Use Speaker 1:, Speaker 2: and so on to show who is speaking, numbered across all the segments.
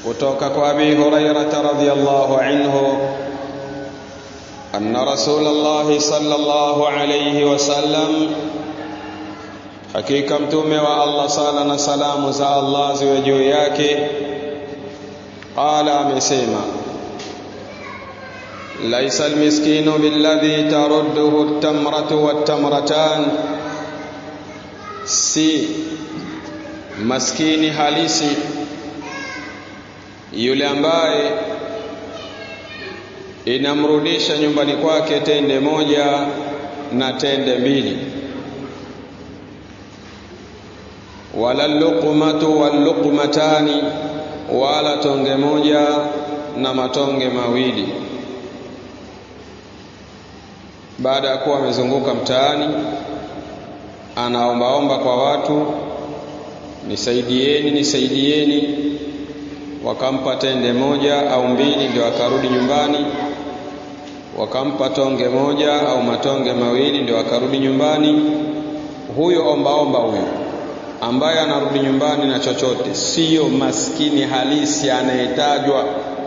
Speaker 1: kutoka kwa Abi Hurairah radhiyallahu anhu anna Rasulullah sallallahu alayhi wasallam, hakika mtume wa Allah sala na salamu za Allah ziwe juu yake, qala, amesema, laisa almiskinu billadhi tarudduhu at-tamratu wat-tamratan, si maskini halisi yule ambaye inamrudisha nyumbani kwake tende moja na tende mbili, wala luqmatu wal luqmatani, wala tonge moja na matonge mawili. Baada ya kuwa amezunguka mtaani anaombaomba kwa watu, nisaidieni, wakampa tende moja au mbili, ndio akarudi nyumbani. Wakampa tonge moja au matonge mawili, ndio akarudi nyumbani. Huyo ombaomba huyo ambaye anarudi nyumbani na chochote, sio maskini halisi anayetajwa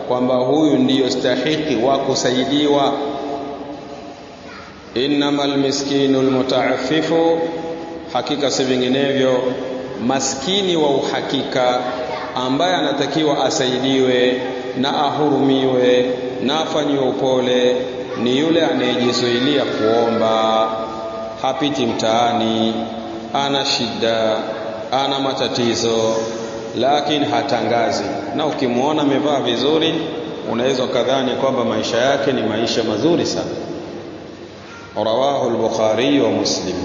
Speaker 1: kwamba huyu ndiyo stahiki wa kusaidiwa. Innamal miskinu almutaaffifu, hakika si vinginevyo maskini wa uhakika ambaye anatakiwa asaidiwe na ahurumiwe na afanyiwe upole ni yule anayejizuilia kuomba, hapiti mtaani, ana shida, ana matatizo, lakini hatangazi. Na ukimuona amevaa vizuri, unaweza kadhani kwamba maisha yake ni maisha mazuri sana. Rawahu al-Bukhari wa Muslim.